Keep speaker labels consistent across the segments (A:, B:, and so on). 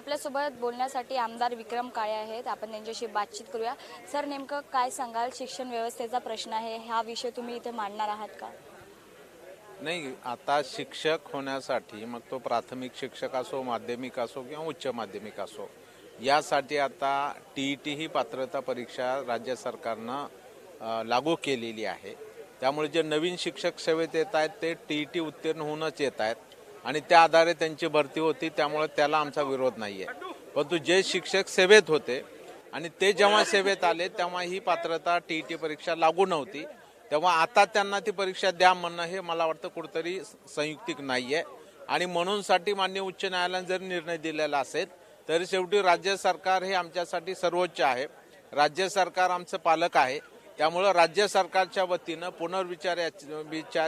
A: आपल्यासोबत बोलण्यासाठी आमदार विक्रम काळे आहेत। आपण त्यांच्याशी बातचीत करूया। सर, नेमकं काय सांगाल? शिक्षण व्यवस्थेचा प्रश्न आहे, हा विषय तुम्ही इथे मांडणार आहात का?
B: नाही, आता शिक्षक होण्यासाठी मग तो प्राथमिक शिक्षक असो, माध्यमिक असो किंवा उच्च माध्यमिक असो, यासाठी आता TET ही पात्रता परीक्षा राज्य सरकारनं लागू केलेली आहे। त्यामुळे जे नवीन शिक्षक सेवेत येत आहेत ते TET उत्तीर्ण होऊनच येत आहेत आणि त्या आधारे त्यांची भरती होती। त्यामुळे त्याला आमचा विरोध नाही आहे। परंतु जे शिक्षक सेवेत होते आणि ते जेव्हा सेवेत आले तेव्हा ही पात्रता TET परीक्षा लागू नव्हती, तेव्हा आता त्यांना ती परीक्षा द्या म्हणणं हे मला वाटतं कुठेतरी संयुक्तिक नाही आहे। आणि म्हणूनसाठी माननीय उच्च न्यायालयाने जर निर्णय दिलेला असेल तरी शेवटी राज्य सरकार हे आमच्यासाठी सर्वोच्च आहे। राज्य सरकार आमचं पालक आहे। त्यामुळे राज्य सरकारच्या वतीनं पुनर्विचार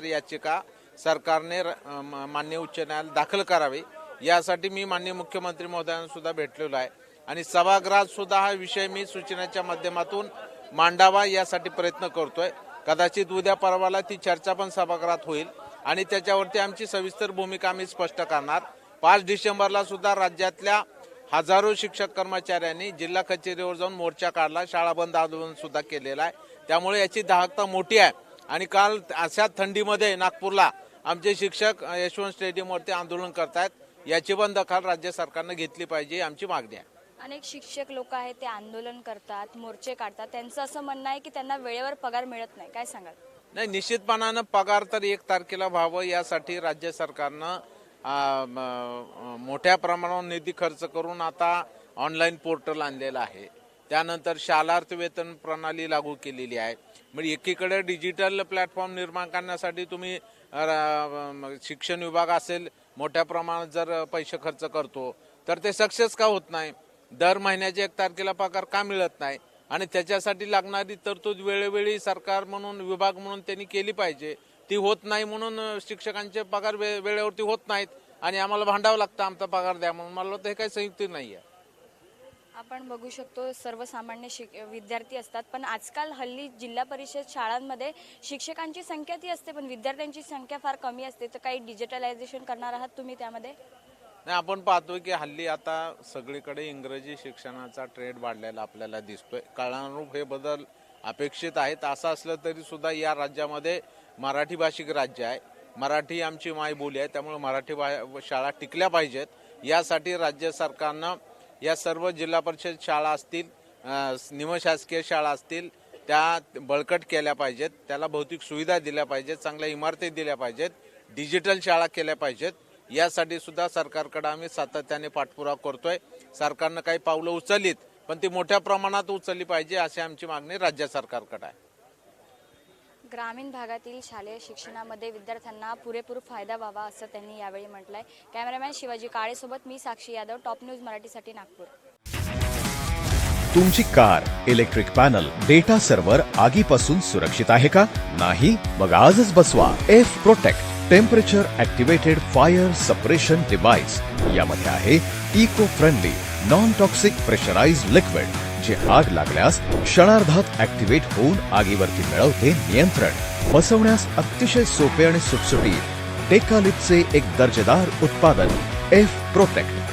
B: याचिका सरकारने माननीय उच्च न्यायालयात दाखल करावी, यासाठी मी माननीय मुख्यमंत्री महोदयांना सुद्धा भेटलेलो आहे आणि सभागृहात सुद्धा हा विषय मी सूचनेच्या माध्यमातून मांडावा यासाठी प्रयत्न करतोय। कदाचित उद्या परवाला ती चर्चा पण सभागृहात होईल आणि त्याच्यावरती आमची सविस्तर भूमिका आम्ही स्पष्ट करणार। 5 डिसेंबरला सुद्धा राज्यातल्या हजारो शिक्षक कर्मचाऱ्यांनी जिल्हा कचेरीवर जाऊन मोर्चा काढला, शाळा बंद आंदोलन सुद्धा केलेलं आहे। त्यामुळे याची दाहकता मोठी आहे आणि काल अशा थंडीमध्ये नागपूरला आमचे शिक्षक यशवंत स्टेडियमवरती आंदोलन करतायत, याची पण दखल राज्य सरकारने घेतली पाहिजे, आमची मागणी आहे।
A: अनेक शिक्षक लोक आहेत ते आंदोलन करतात, मोर्चे काढतात, त्यांचं असं म्हणणं आहे की त्यांना वेळेवर पगार मिळत नाही, काय सांगाल?
B: नाही, निश्चितपणानं पगार तर 1 तारखेला व्हावं यासाठी राज्य सरकारनं मोठ्या प्रमाणावर निधी खर्च करून आता ऑनलाईन पोर्टल आणलेलं आहे। त्यानंतर शालार्थ वेतन प्रणाली लागू केलेली आहे। म्हणजे एकीकडे डिजिटल प्लॅटफॉर्म निर्माण करण्यासाठी तुम्ही शिक्षण विभाग असेल मोठ्या प्रमाणात जर पैसे खर्च करतो तर ते सक्सेस का होत नाही? दर महिन्याच्या 1 तारखेला पगार का मिळत नाही? आणि त्याच्यासाठी लागणारी तरतूद वेळोवेळी सरकार म्हणून विभाग म्हणून त्यांनी केली पाहिजे। ती होत नाही म्हणून शिक्षकांचे पगार वेळेवरती होत नाहीत आणि आम्हाला भांडावं लागतं आमचा पगार द्या म्हणून। मला वाटतं हे काही संयुक्त नाही आहे।
A: आपण बघू शकतो सर्वसामान्य विद्यार्थी असतात, पण आजकाल हल्ली जिल्हा परिषद शाळांमध्ये शिक्षकांची संख्या ती असते पण विद्यार्थ्यांची संख्या फार कमी असते। तर काही डिजिटलायझेशन करणार आहात तुम्ही त्यामध्ये?
B: नाही, आपण पाहतोय की हल्ली आता सगळीकडे इंग्रजी शिक्षणाचा ट्रेंड वाढलेला आपल्याला दिसतोय। काळानुरूप हे बदल अपेक्षित आहेत। असं असलं तरी सुद्धा या राज्यामध्ये मराठी भाषिक राज्य आहे, मराठी आमची मायबोली आहे, त्यामुळे मराठी शाळा टिकल्या पाहिजेत। यासाठी राज्य सरकारनं या सर्व जिल्हा परिषद शाळा असतील, निमशासकीय शाळा असतील, त्या बळकट केल्या पाहिजेत, त्याला भौतिक सुविधा दिल्या पाहिजेत, चांगल्या इमारती दिल्या पाहिजेत, डिजिटल शाळा केल्या पाहिजेत। यासाठी सुद्धा सरकारकडे आम्ही सातत्याने पाठपुरावा करतोय। सरकारनं काही पावलं उचललीत पण ती मोठ्या प्रमाणात उचलली पाहिजे अशी आमची मागणी राज्य सरकारकडे आहे।
A: ग्रामीण भागातील शालेय शिक्षणामध्ये विद्यार्थ्यांना पुरेपूर फायदा व्हावा असं त्यांनी यावेळी म्हटलंय। कॅमेरामॅन शिवाजी काळेसोबत मी साक्षी यादव, टॉप न्यूज मराठीसाठी नागपूर।
C: तुमची car, electric panel, data server आगीपासून सुरक्षित आहे का? नाही? मग आजच बसवा F protect temperature activated fire suppression device. यामध्ये आहे eco friendly non toxic pressurised liquid, जे आग लागल्यास क्षणार्धात ॲक्टिवेट होऊन आगीवरती मिळवते नियंत्रण। बसवण्यास अतिशय सोपे आणि सुटसुटीत टेकालिपचे एक दर्जेदार उत्पादन एफ प्रोटेक्ट।